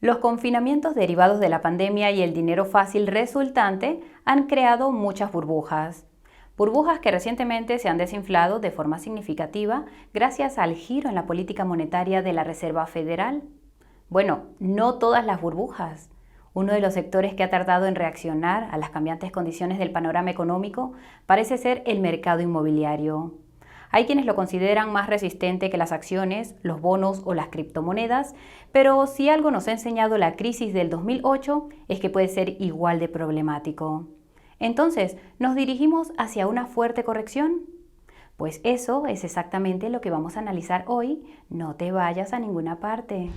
Los confinamientos derivados de la pandemia y el dinero fácil resultante han creado muchas burbujas. Burbujas que recientemente se han desinflado de forma significativa gracias al giro en la política monetaria de la Reserva Federal. Bueno, no todas las burbujas. Uno de los sectores que ha tardado en reaccionar a las cambiantes condiciones del panorama económico parece ser el mercado inmobiliario. Hay quienes lo consideran más resistente que las acciones, los bonos o las criptomonedas, pero si algo nos ha enseñado la crisis del 2008 es que puede ser igual de problemático. Entonces, ¿nos dirigimos hacia una fuerte corrección? Pues eso es exactamente lo que vamos a analizar hoy. No te vayas a ninguna parte.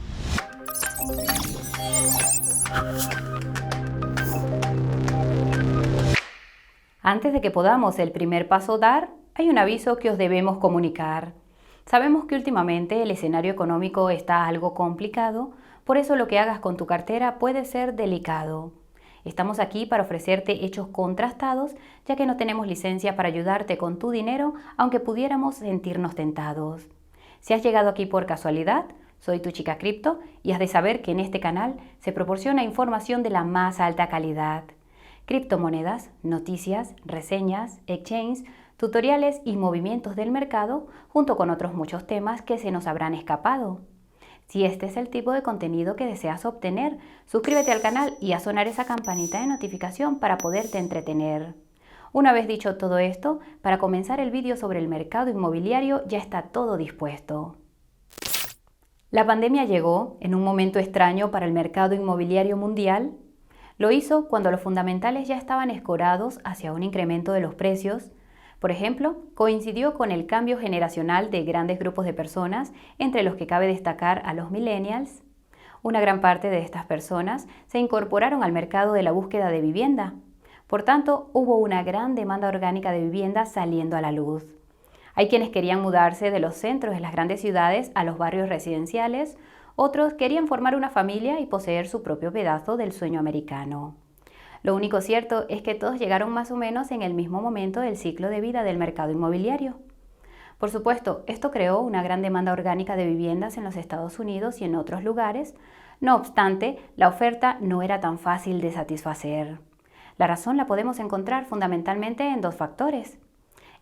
Antes de que podamos el primer paso dar, hay un aviso que os debemos comunicar. Sabemos que últimamente el escenario económico está algo complicado, por eso lo que hagas con tu cartera puede ser delicado. Estamos aquí para ofrecerte hechos contrastados, ya que no tenemos licencia para ayudarte con tu dinero, aunque pudiéramos sentirnos tentados. Si has llegado aquí por casualidad, soy tu chica cripto y has de saber que en este canal se proporciona información de la más alta calidad. Criptomonedas, noticias, reseñas, exchanges, tutoriales y movimientos del mercado, junto con otros muchos temas que se nos habrán escapado. Si este es el tipo de contenido que deseas obtener, suscríbete al canal y haz sonar esa campanita de notificación para poderte entretener. Una vez dicho todo esto, para comenzar el vídeo sobre el mercado inmobiliario ya está todo dispuesto. La pandemia llegó en un momento extraño para el mercado inmobiliario mundial. Lo hizo cuando los fundamentales ya estaban escorados hacia un incremento de los precios. Por ejemplo, coincidió con el cambio generacional de grandes grupos de personas, entre los que cabe destacar a los millennials. Una gran parte de estas personas se incorporaron al mercado de la búsqueda de vivienda. Por tanto, hubo una gran demanda orgánica de vivienda saliendo a la luz. Hay quienes querían mudarse de los centros de las grandes ciudades a los barrios residenciales, otros querían formar una familia y poseer su propio pedazo del sueño americano. Lo único cierto es que todos llegaron más o menos en el mismo momento del ciclo de vida del mercado inmobiliario. Por supuesto, esto creó una gran demanda orgánica de viviendas en los Estados Unidos y en otros lugares. No obstante, la oferta no era tan fácil de satisfacer. La razón la podemos encontrar fundamentalmente en dos factores.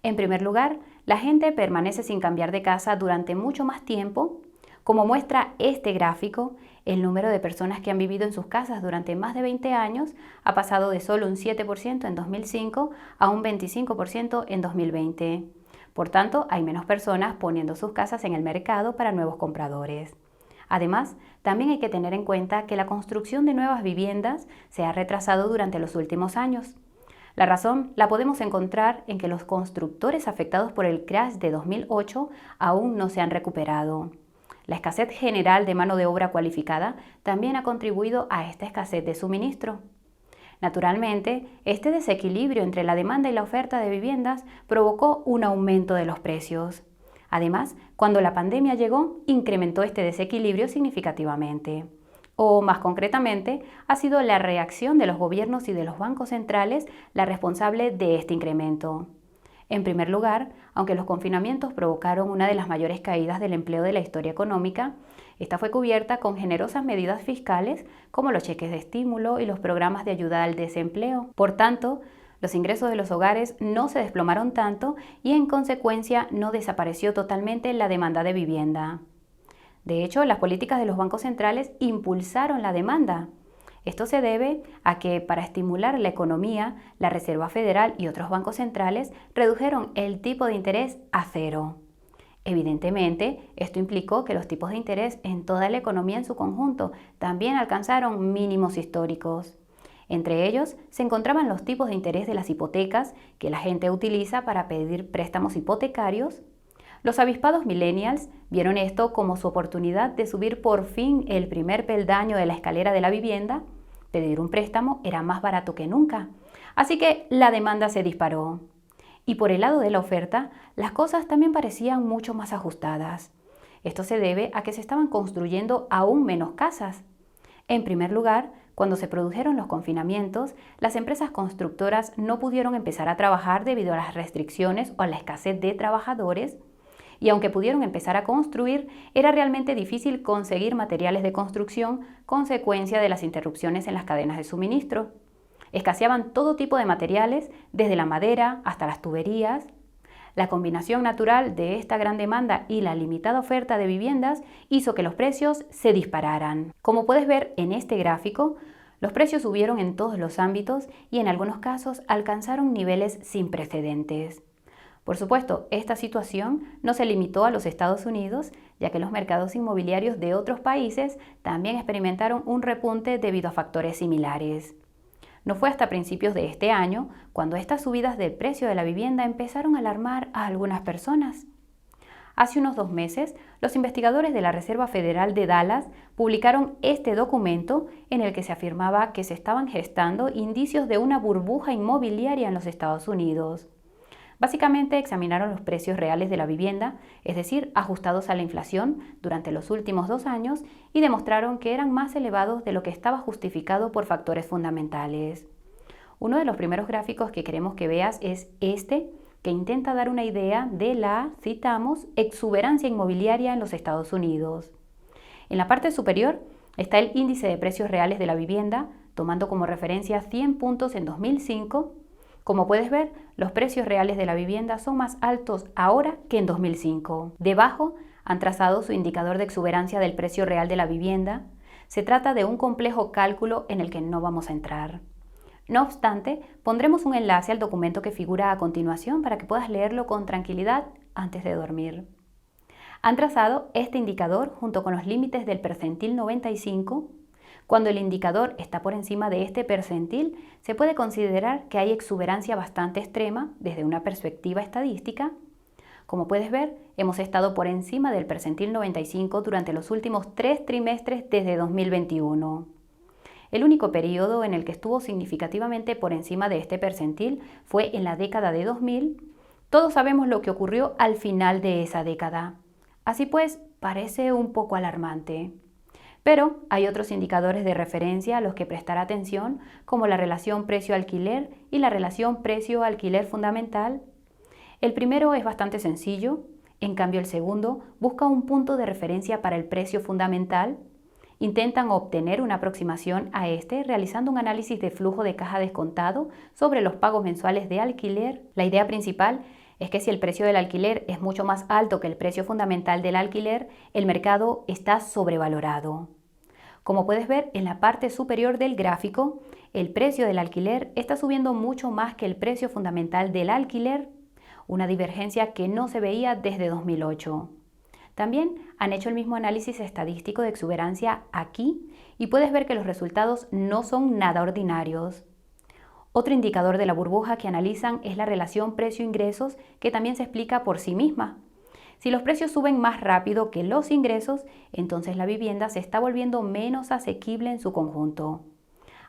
En primer lugar, la gente permanece sin cambiar de casa durante mucho más tiempo. Como muestra este gráfico, el número de personas que han vivido en sus casas durante más de 20 años ha pasado de solo un 7% en 2005 a un 25% en 2020. Por tanto, hay menos personas poniendo sus casas en el mercado para nuevos compradores. Además, también hay que tener en cuenta que la construcción de nuevas viviendas se ha retrasado durante los últimos años. La razón la podemos encontrar en que los constructores afectados por el crash de 2008 aún no se han recuperado. La escasez general de mano de obra cualificada también ha contribuido a esta escasez de suministro. Naturalmente, este desequilibrio entre la demanda y la oferta de viviendas provocó un aumento de los precios. Además, cuando la pandemia llegó, incrementó este desequilibrio significativamente. O, más concretamente, ha sido la reacción de los gobiernos y de los bancos centrales la responsable de este incremento. En primer lugar, aunque los confinamientos provocaron una de las mayores caídas del empleo de la historia económica, esta fue cubierta con generosas medidas fiscales como los cheques de estímulo y los programas de ayuda al desempleo. Por tanto, los ingresos de los hogares no se desplomaron tanto y en consecuencia no desapareció totalmente la demanda de vivienda. De hecho, las políticas de los bancos centrales impulsaron la demanda. Esto se debe a que, para estimular la economía, la Reserva Federal y otros bancos centrales redujeron el tipo de interés a cero. Evidentemente, esto implicó que los tipos de interés en toda la economía en su conjunto también alcanzaron mínimos históricos. Entre ellos se encontraban los tipos de interés de las hipotecas que la gente utiliza para pedir préstamos hipotecarios. Los avispados millennials vieron esto como su oportunidad de subir por fin el primer peldaño de la escalera de la vivienda. Pedir un préstamo era más barato que nunca, así que la demanda se disparó. Y por el lado de la oferta, las cosas también parecían mucho más ajustadas. Esto se debe a que se estaban construyendo aún menos casas. En primer lugar, cuando se produjeron los confinamientos, las empresas constructoras no pudieron empezar a trabajar debido a las restricciones o a la escasez de trabajadores. y aunque pudieron empezar a construir, era realmente difícil conseguir materiales de construcción consecuencia de las interrupciones en las cadenas de suministro. Escaseaban todo tipo de materiales, desde la madera hasta las tuberías. La combinación natural de esta gran demanda y la limitada oferta de viviendas hizo que los precios se dispararan. Como puedes ver en este gráfico, los precios subieron en todos los ámbitos y en algunos casos alcanzaron niveles sin precedentes. Por supuesto, esta situación no se limitó a los Estados Unidos, ya que los mercados inmobiliarios de otros países también experimentaron un repunte debido a factores similares. No fue hasta principios de este año cuando estas subidas del precio de la vivienda empezaron a alarmar a algunas personas. Hace unos 2 meses, los investigadores de la Reserva Federal de Dallas publicaron este documento en el que se afirmaba que se estaban gestando indicios de una burbuja inmobiliaria en los Estados Unidos. Básicamente examinaron los precios reales de la vivienda, es decir, ajustados a la inflación durante los últimos 2 años y demostraron que eran más elevados de lo que estaba justificado por factores fundamentales. Uno de los primeros gráficos que queremos que veas es este, que intenta dar una idea de la, citamos, exuberancia inmobiliaria en los Estados Unidos. En la parte superior está el índice de precios reales de la vivienda, tomando como referencia 100 puntos en 2005. Como puedes ver, los precios reales de la vivienda son más altos ahora que en 2005. Debajo han trazado su indicador de exuberancia del precio real de la vivienda. Se trata de un complejo cálculo en el que no vamos a entrar. No obstante, pondremos un enlace al documento que figura a continuación para que puedas leerlo con tranquilidad antes de dormir. Han trazado este indicador junto con los límites del percentil 95. Cuando el indicador está por encima de este percentil, se puede considerar que hay exuberancia bastante extrema desde una perspectiva estadística. Como puedes ver, hemos estado por encima del percentil 95 durante los últimos 3 trimestres desde 2021. El único periodo en el que estuvo significativamente por encima de este percentil fue en la década de 2000. Todos sabemos lo que ocurrió al final de esa década. Así pues, parece un poco alarmante. Pero hay otros indicadores de referencia a los que prestar atención, como la relación precio-alquiler y la relación precio-alquiler fundamental. El primero es bastante sencillo, en cambio el segundo busca un punto de referencia para el precio fundamental. Intentan obtener una aproximación a este realizando un análisis de flujo de caja descontado sobre los pagos mensuales de alquiler. La idea principal es que si el precio del alquiler es mucho más alto que el precio fundamental del alquiler, el mercado está sobrevalorado. Como puedes ver en la parte superior del gráfico, el precio del alquiler está subiendo mucho más que el precio fundamental del alquiler, una divergencia que no se veía desde 2008. También han hecho el mismo análisis estadístico de exuberancia aquí y puedes ver que los resultados no son nada ordinarios. Otro indicador de la burbuja que analizan es la relación precio-ingresos, que también se explica por sí misma. Si los precios suben más rápido que los ingresos, entonces la vivienda se está volviendo menos asequible en su conjunto.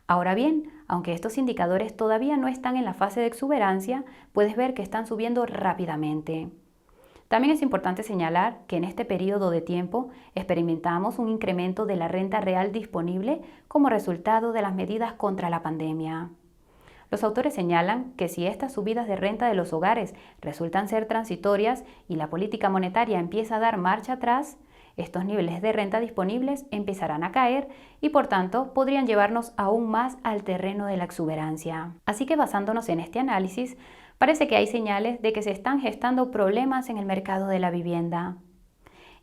Ahora bien, aunque estos indicadores todavía no están en la fase de exuberancia, puedes ver que están subiendo rápidamente. También es importante señalar que en este periodo de tiempo experimentamos un incremento de la renta real disponible como resultado de las medidas contra la pandemia. Los autores señalan que si estas subidas de renta de los hogares resultan ser transitorias y la política monetaria empieza a dar marcha atrás, estos niveles de renta disponibles empezarán a caer y por tanto podrían llevarnos aún más al terreno de la exuberancia. Así que basándonos en este análisis, parece que hay señales de que se están gestando problemas en el mercado de la vivienda.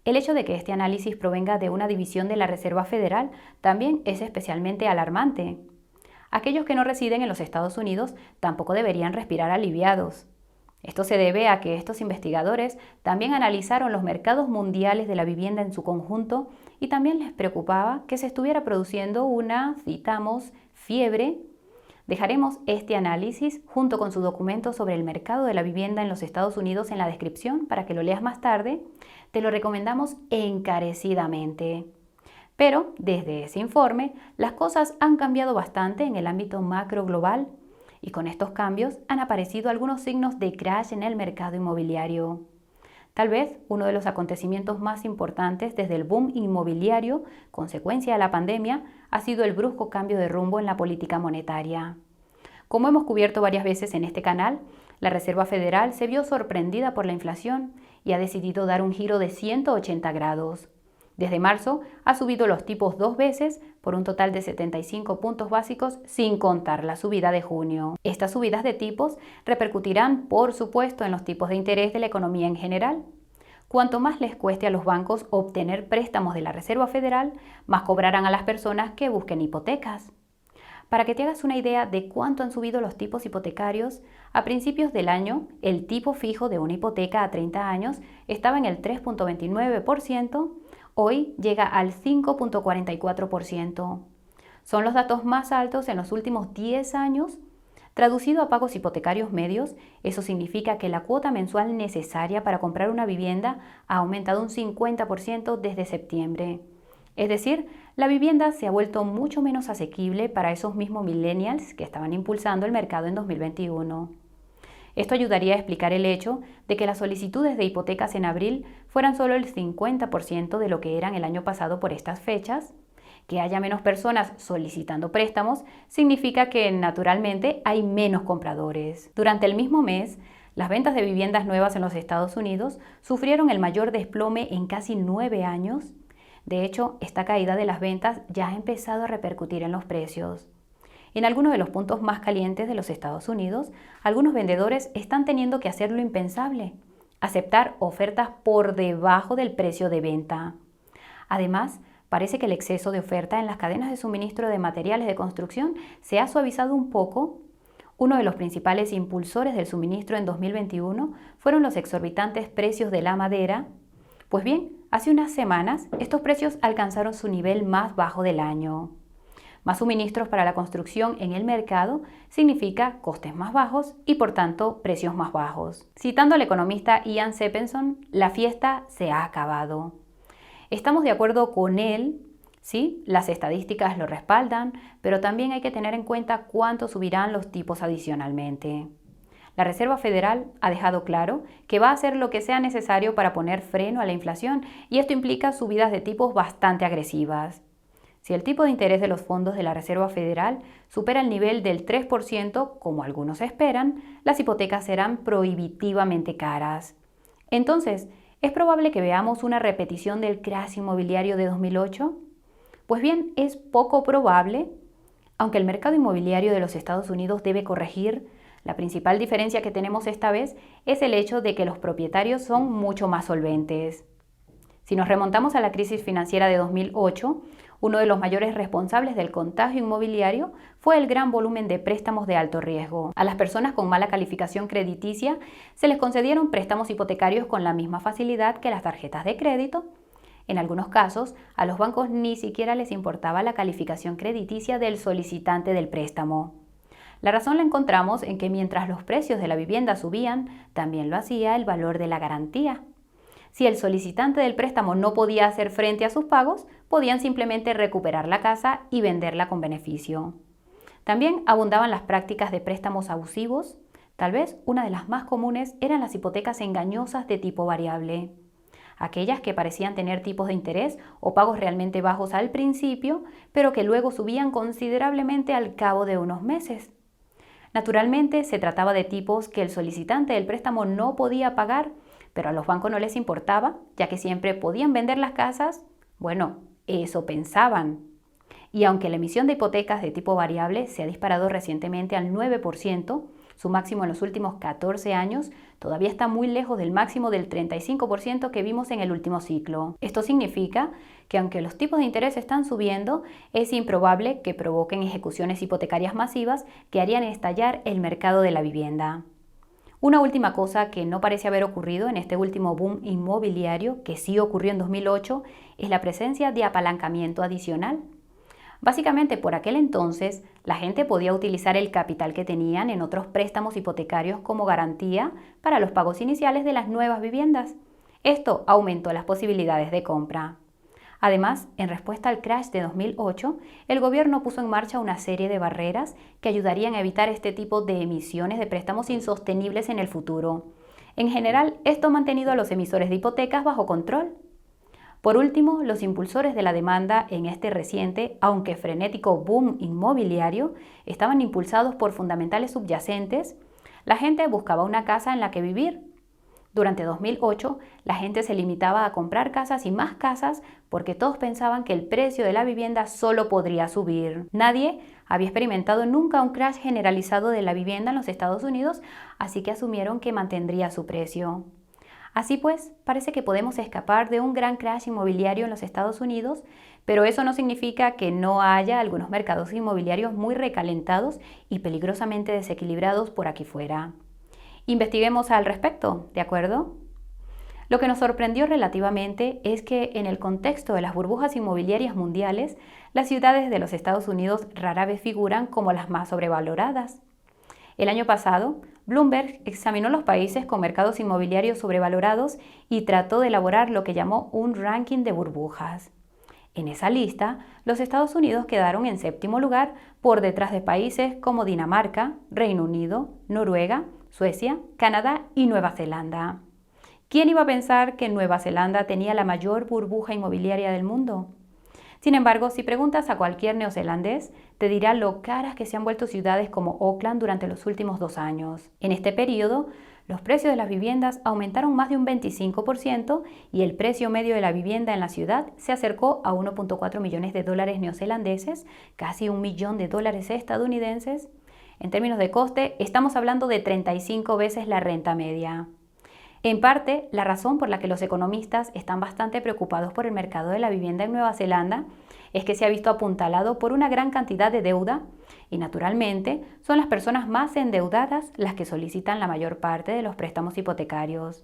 El hecho de que este análisis provenga de una división de la Reserva Federal también es especialmente alarmante. Aquellos que no residen en los Estados Unidos tampoco deberían respirar aliviados. Esto se debe a que estos investigadores también analizaron los mercados mundiales de la vivienda en su conjunto y también les preocupaba que se estuviera produciendo una, citamos, fiebre. Dejaremos este análisis junto con su documento sobre el mercado de la vivienda en los Estados Unidos en la descripción para que lo leas más tarde. Te lo recomendamos encarecidamente. Pero desde ese informe, las cosas han cambiado bastante en el ámbito macro global y con estos cambios han aparecido algunos signos de crash en el mercado inmobiliario. Tal vez uno de los acontecimientos más importantes desde el boom inmobiliario, consecuencia de la pandemia, ha sido el brusco cambio de rumbo en la política monetaria. Como hemos cubierto varias veces en este canal, la Reserva Federal se vio sorprendida por la inflación y ha decidido dar un giro de 180 grados. Desde marzo ha subido los tipos 2 veces por un total de 75 puntos básicos sin contar la subida de junio. Estas subidas de tipos repercutirán, por supuesto, en los tipos de interés de la economía en general. Cuanto más les cueste a los bancos obtener préstamos de la Reserva Federal, más cobrarán a las personas que busquen hipotecas. Para que te hagas una idea de cuánto han subido los tipos hipotecarios, a principios del año, el tipo fijo de una hipoteca a 30 años estaba en el 3.29%, hoy llega al 5.44%. Son los datos más altos en los últimos 10 años. Traducido a pagos hipotecarios medios, eso significa que la cuota mensual necesaria para comprar una vivienda ha aumentado un 50% desde septiembre. Es decir, la vivienda se ha vuelto mucho menos asequible para esos mismos millennials que estaban impulsando el mercado en 2021. Esto ayudaría a explicar el hecho de que las solicitudes de hipotecas en abril fueran solo el 50% de lo que eran el año pasado por estas fechas. Que haya menos personas solicitando préstamos significa que, naturalmente, hay menos compradores. Durante el mismo mes, las ventas de viviendas nuevas en los Estados Unidos sufrieron el mayor desplome en casi 9 años. De hecho, esta caída de las ventas ya ha empezado a repercutir en los precios. En algunos de los puntos más calientes de los Estados Unidos, algunos vendedores están teniendo que hacer lo impensable: aceptar ofertas por debajo del precio de venta. Además, parece que el exceso de oferta en las cadenas de suministro de materiales de construcción se ha suavizado un poco. Uno de los principales impulsores del suministro en 2021 fueron los exorbitantes precios de la madera. Pues bien, hace unas semanas estos precios alcanzaron su nivel más bajo del año. Más suministros para la construcción en el mercado significa costes más bajos y, por tanto, precios más bajos. Citando al economista Ian Stephenson, la fiesta se ha acabado. Estamos de acuerdo con él, sí, las estadísticas lo respaldan, pero también hay que tener en cuenta cuánto subirán los tipos adicionalmente. La Reserva Federal ha dejado claro que va a hacer lo que sea necesario para poner freno a la inflación, y esto implica subidas de tipos bastante agresivas. Si el tipo de interés de los fondos de la Reserva Federal supera el nivel del 3%, como algunos esperan, las hipotecas serán prohibitivamente caras. Entonces, ¿es probable que veamos una repetición del crash inmobiliario de 2008? Pues bien, es poco probable. Aunque el mercado inmobiliario de los Estados Unidos debe corregir, la principal diferencia que tenemos esta vez es el hecho de que los propietarios son mucho más solventes. Si nos remontamos a la crisis financiera de 2008, uno de los mayores responsables del contagio inmobiliario fue el gran volumen de préstamos de alto riesgo. A las personas con mala calificación crediticia se les concedieron préstamos hipotecarios con la misma facilidad que las tarjetas de crédito. En algunos casos, a los bancos ni siquiera les importaba la calificación crediticia del solicitante del préstamo. La razón la encontramos en que mientras los precios de la vivienda subían, también lo hacía el valor de la garantía. Si el solicitante del préstamo no podía hacer frente a sus pagos, podían simplemente recuperar la casa y venderla con beneficio. También abundaban las prácticas de préstamos abusivos. Tal vez una de las más comunes eran las hipotecas engañosas de tipo variable. Aquellas que parecían tener tipos de interés o pagos realmente bajos al principio, pero que luego subían considerablemente al cabo de unos meses. Naturalmente, se trataba de tipos que el solicitante del préstamo no podía pagar, pero a los bancos no les importaba, ya que siempre podían vender las casas. Bueno, eso pensaban. Y aunque la emisión de hipotecas de tipo variable se ha disparado recientemente al 9%, su máximo en los últimos 14 años, todavía está muy lejos del máximo del 35% que vimos en el último ciclo. Esto significa que aunque los tipos de interés están subiendo, es improbable que provoquen ejecuciones hipotecarias masivas que harían estallar el mercado de la vivienda. Una última cosa que no parece haber ocurrido en este último boom inmobiliario, que sí ocurrió en 2008, es la presencia de apalancamiento adicional. Básicamente, por aquel entonces, la gente podía utilizar el capital que tenían en otros préstamos hipotecarios como garantía para los pagos iniciales de las nuevas viviendas. Esto aumentó las posibilidades de compra. Además, en respuesta al crash de 2008, el gobierno puso en marcha una serie de barreras que ayudarían a evitar este tipo de emisiones de préstamos insostenibles en el futuro. En general, esto ha mantenido a los emisores de hipotecas bajo control. Por último, los impulsores de la demanda en este reciente, aunque frenético boom inmobiliario, estaban impulsados por fundamentales subyacentes. La gente buscaba una casa en la que vivir. Durante 2008, la gente se limitaba a comprar casas y más casas porque todos pensaban que el precio de la vivienda solo podría subir. Nadie había experimentado nunca un crash generalizado de la vivienda en los Estados Unidos, así que asumieron que mantendría su precio. Así pues, parece que podemos escapar de un gran crash inmobiliario en los Estados Unidos, pero eso no significa que no haya algunos mercados inmobiliarios muy recalentados y peligrosamente desequilibrados por aquí fuera. Investiguemos al respecto, ¿de acuerdo? Lo que nos sorprendió relativamente es que en el contexto de las burbujas inmobiliarias mundiales, las ciudades de los Estados Unidos rara vez figuran como las más sobrevaloradas. El año pasado, Bloomberg examinó los países con mercados inmobiliarios sobrevalorados y trató de elaborar lo que llamó un ranking de burbujas. En esa lista, los Estados Unidos quedaron en séptimo lugar por detrás de países como Dinamarca, Reino Unido, Noruega, Suecia, Canadá y Nueva Zelanda. ¿Quién iba a pensar que Nueva Zelanda tenía la mayor burbuja inmobiliaria del mundo? Sin embargo, si preguntas a cualquier neozelandés, te dirá lo caras que se han vuelto ciudades como Auckland durante los últimos 2 años. En este periodo, los precios de las viviendas aumentaron más de un 25% y el precio medio de la vivienda en la ciudad se acercó a 1.4 millones de dólares neozelandeses, casi $1 millón estadounidenses. En términos de coste, estamos hablando de 35 veces la renta media. En parte, la razón por la que los economistas están bastante preocupados por el mercado de la vivienda en Nueva Zelanda es que se ha visto apuntalado por una gran cantidad de deuda y, naturalmente, son las personas más endeudadas las que solicitan la mayor parte de los préstamos hipotecarios.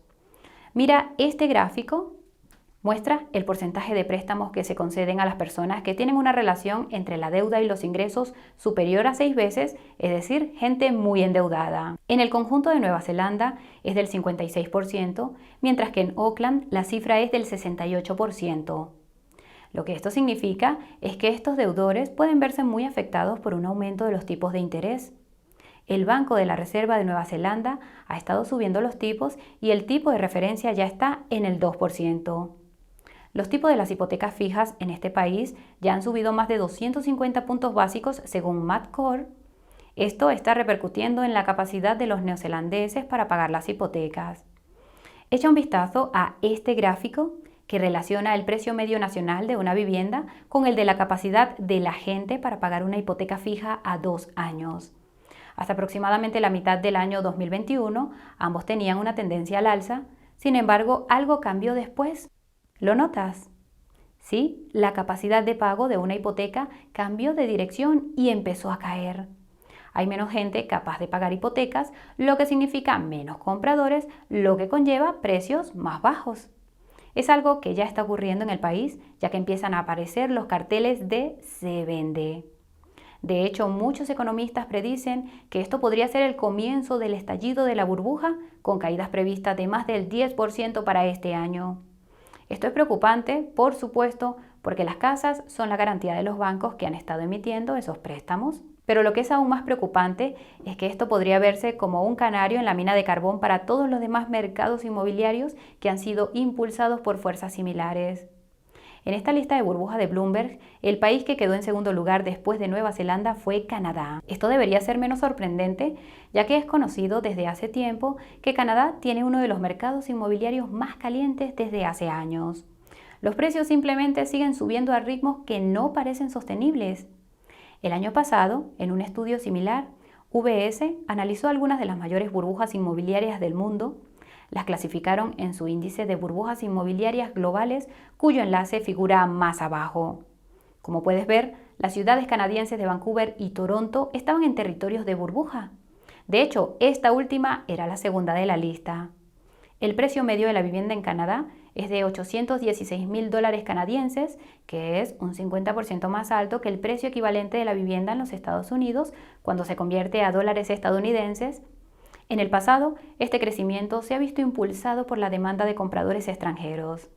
Mira este gráfico. Muestra el porcentaje de préstamos que se conceden a las personas que tienen una relación entre la deuda y los ingresos superior a 6 veces, es decir, gente muy endeudada. En el conjunto de Nueva Zelanda es del 56%, mientras que en Auckland la cifra es del 68%. Lo que esto significa es que estos deudores pueden verse muy afectados por un aumento de los tipos de interés. El Banco de la Reserva de Nueva Zelanda ha estado subiendo los tipos y el tipo de referencia ya está en el 2%. Los tipos de las hipotecas fijas en este país ya han subido más de 250 puntos básicos según MatCore. Esto está repercutiendo en la capacidad de los neozelandeses para pagar las hipotecas. Echa un vistazo a este gráfico que relaciona el precio medio nacional de una vivienda con el de la capacidad de la gente para pagar una hipoteca fija a 2 años. Hasta aproximadamente la mitad del año 2021, ambos tenían una tendencia al alza. Sin embargo, algo cambió después. ¿Lo notas? Sí, la capacidad de pago de una hipoteca cambió de dirección y empezó a caer. Hay menos gente capaz de pagar hipotecas, lo que significa menos compradores, lo que conlleva precios más bajos. Es algo que ya está ocurriendo en el país, ya que empiezan a aparecer los carteles de "se vende". De hecho, muchos economistas predicen que esto podría ser el comienzo del estallido de la burbuja, con caídas previstas de más del 10% para este año. Esto es preocupante, por supuesto, porque las casas son la garantía de los bancos que han estado emitiendo esos préstamos. Pero lo que es aún más preocupante es que esto podría verse como un canario en la mina de carbón para todos los demás mercados inmobiliarios que han sido impulsados por fuerzas similares. En esta lista de burbujas de Bloomberg, el país que quedó en segundo lugar después de Nueva Zelanda fue Canadá. Esto debería ser menos sorprendente, ya que es conocido desde hace tiempo que Canadá tiene uno de los mercados inmobiliarios más calientes desde hace años. Los precios simplemente siguen subiendo a ritmos que no parecen sostenibles. El año pasado, en un estudio similar, UBS analizó algunas de las mayores burbujas inmobiliarias del mundo. Las clasificaron en su índice de burbujas inmobiliarias globales, cuyo enlace figura más abajo. Como puedes ver, las ciudades canadienses de Vancouver y Toronto estaban en territorios de burbuja. De hecho, esta última era la segunda de la lista. El precio medio de la vivienda en Canadá es de $816,000 canadienses, que es un 50% más alto que el precio equivalente de la vivienda en los Estados Unidos cuando se convierte a dólares estadounidenses. En el pasado, este crecimiento se ha visto impulsado por la demanda de compradores extranjeros.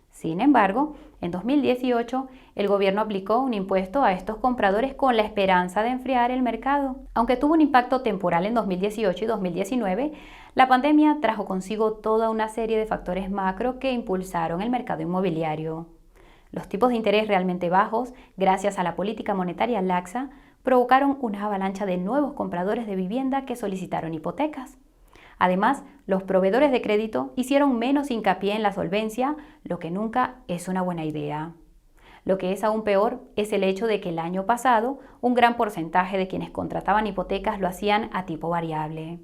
Sin embargo, en 2018, el gobierno aplicó un impuesto a estos compradores con la esperanza de enfriar el mercado. Aunque tuvo un impacto temporal en 2018 y 2019, la pandemia trajo consigo toda una serie de factores macro que impulsaron el mercado inmobiliario. Los tipos de interés realmente bajos, gracias a la política monetaria laxa, provocaron una avalancha de nuevos compradores de vivienda que solicitaron hipotecas. Además, los proveedores de crédito hicieron menos hincapié en la solvencia, lo que nunca es una buena idea. Lo que es aún peor es el hecho de que el año pasado un gran porcentaje de quienes contrataban hipotecas lo hacían a tipo variable.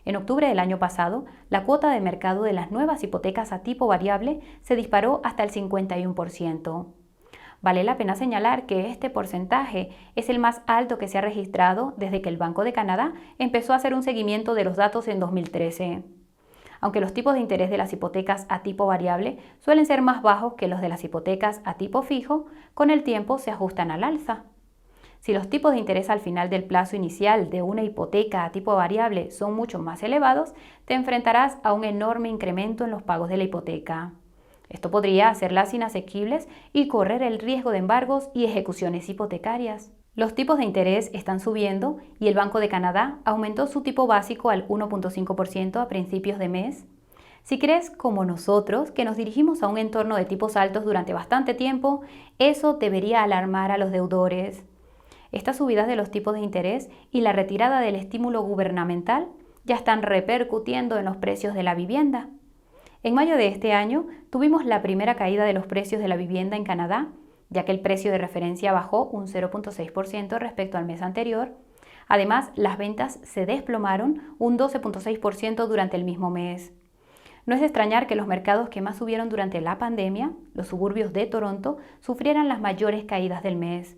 En octubre del año pasado, la cuota de mercado de las nuevas hipotecas a tipo variable se disparó hasta el 51%. Vale la pena señalar que este porcentaje es el más alto que se ha registrado desde que el Banco de Canadá empezó a hacer un seguimiento de los datos en 2013. Aunque los tipos de interés de las hipotecas a tipo variable suelen ser más bajos que los de las hipotecas a tipo fijo, con el tiempo se ajustan al alza. Si los tipos de interés al final del plazo inicial de una hipoteca a tipo variable son mucho más elevados, te enfrentarás a un enorme incremento en los pagos de la hipoteca. Esto podría hacerlas inasequibles y correr el riesgo de embargos y ejecuciones hipotecarias. Los tipos de interés están subiendo y el Banco de Canadá aumentó su tipo básico al 1.5% a principios de mes. Si crees, como nosotros, que nos dirigimos a un entorno de tipos altos durante bastante tiempo, eso debería alarmar a los deudores. Estas subidas de los tipos de interés y la retirada del estímulo gubernamental ya están repercutiendo en los precios de la vivienda. En mayo de este año tuvimos la primera caída de los precios de la vivienda en Canadá, ya que el precio de referencia bajó un 0.6% respecto al mes anterior. Además, las ventas se desplomaron un 12.6% durante el mismo mes. No es de extrañar que los mercados que más subieron durante la pandemia, los suburbios de Toronto, sufrieran las mayores caídas del mes.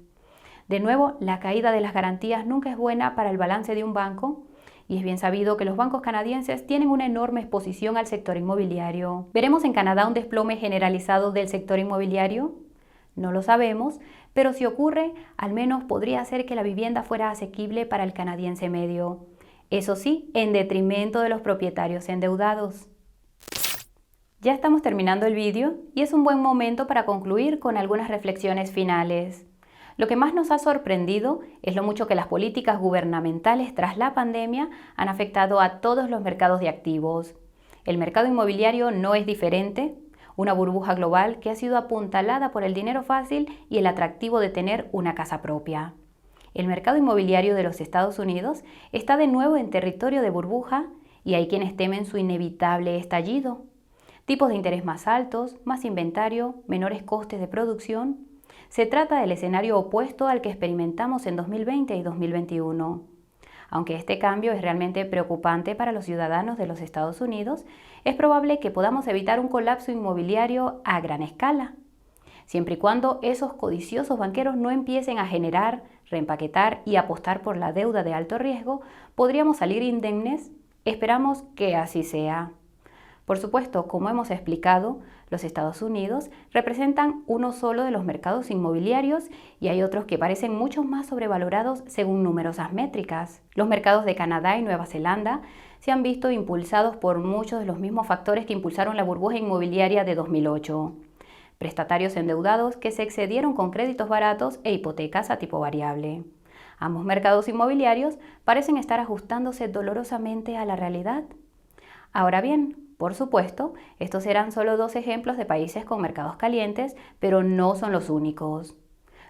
De nuevo, la caída de las garantías nunca es buena para el balance de un banco, y es bien sabido que los bancos canadienses tienen una enorme exposición al sector inmobiliario. ¿Veremos en Canadá un desplome generalizado del sector inmobiliario? No lo sabemos, pero si ocurre, al menos podría hacer que la vivienda fuera asequible para el canadiense medio. Eso sí, en detrimento de los propietarios endeudados. Ya estamos terminando el vídeo y es un buen momento para concluir con algunas reflexiones finales. Lo que más nos ha sorprendido es lo mucho que las políticas gubernamentales tras la pandemia han afectado a todos los mercados de activos. El mercado inmobiliario no es diferente, una burbuja global que ha sido apuntalada por el dinero fácil y el atractivo de tener una casa propia. El mercado inmobiliario de los Estados Unidos está de nuevo en territorio de burbuja y hay quienes temen su inevitable estallido. Tipos de interés más altos, más inventario, menores costes de producción. Se trata del escenario opuesto al que experimentamos en 2020 y 2021. Aunque este cambio es realmente preocupante para los ciudadanos de los Estados Unidos, es probable que podamos evitar un colapso inmobiliario a gran escala, siempre y cuando esos codiciosos banqueros no empiecen a generar, reempaquetar y apostar por la deuda de alto riesgo, podríamos salir indemnes. Esperamos que así sea. Por supuesto, como hemos explicado, los Estados Unidos representan uno solo de los mercados inmobiliarios y hay otros que parecen mucho más sobrevalorados según numerosas métricas. Los mercados de Canadá y Nueva Zelanda se han visto impulsados por muchos de los mismos factores que impulsaron la burbuja inmobiliaria de 2008. Prestatarios endeudados que se excedieron con créditos baratos e hipotecas a tipo variable. Ambos mercados inmobiliarios parecen estar ajustándose dolorosamente a la realidad. Ahora bien, por supuesto, estos serán solo dos ejemplos de países con mercados calientes, pero no son los únicos.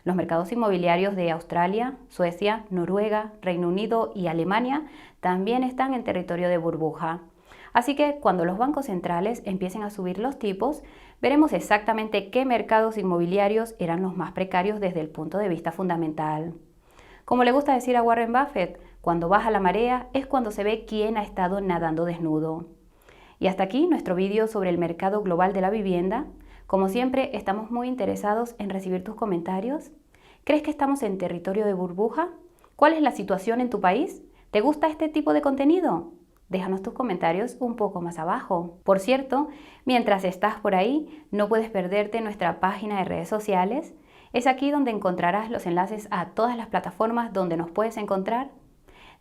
Los mercados inmobiliarios de Australia, Suecia, Noruega, Reino Unido y Alemania también están en territorio de burbuja. Así que cuando los bancos centrales empiecen a subir los tipos, veremos exactamente qué mercados inmobiliarios eran los más precarios desde el punto de vista fundamental. Como le gusta decir a Warren Buffett, cuando baja la marea es cuando se ve quién ha estado nadando desnudo. Y hasta aquí nuestro vídeo sobre el mercado global de la vivienda. Como siempre, estamos muy interesados en recibir tus comentarios. ¿Crees que estamos en territorio de burbuja? ¿Cuál es la situación en tu país? ¿Te gusta este tipo de contenido? Déjanos tus comentarios un poco más abajo. Por cierto, mientras estás por ahí, no puedes perderte nuestra página de redes sociales. Es aquí donde encontrarás los enlaces a todas las plataformas donde nos puedes encontrar.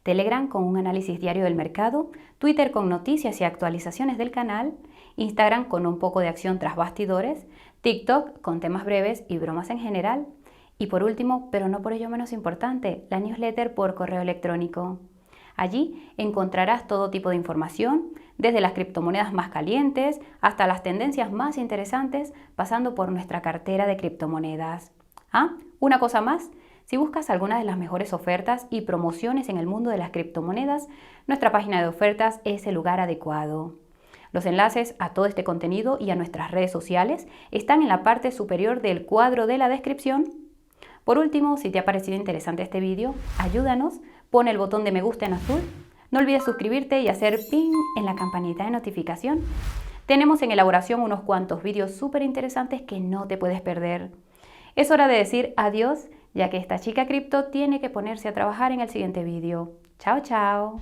Telegram con un análisis diario del mercado, Twitter con noticias y actualizaciones del canal, Instagram con un poco de acción tras bastidores, TikTok con temas breves y bromas en general, y por último, pero no por ello menos importante, la newsletter por correo electrónico. Allí encontrarás todo tipo de información, desde las criptomonedas más calientes hasta las tendencias más interesantes, pasando por nuestra cartera de criptomonedas. Una cosa más. Si buscas alguna de las mejores ofertas y promociones en el mundo de las criptomonedas, nuestra página de ofertas es el lugar adecuado. Los enlaces a todo este contenido y a nuestras redes sociales están en la parte superior del cuadro de la descripción. Por último, si te ha parecido interesante este vídeo, ayúdanos, pon el botón de me gusta en azul, no olvides suscribirte y hacer ping en la campanita de notificación. Tenemos en elaboración unos cuantos vídeos súper interesantes que no te puedes perder. Es hora de decir adiós, ya que esta chica cripto tiene que ponerse a trabajar en el siguiente vídeo. Chao, chao.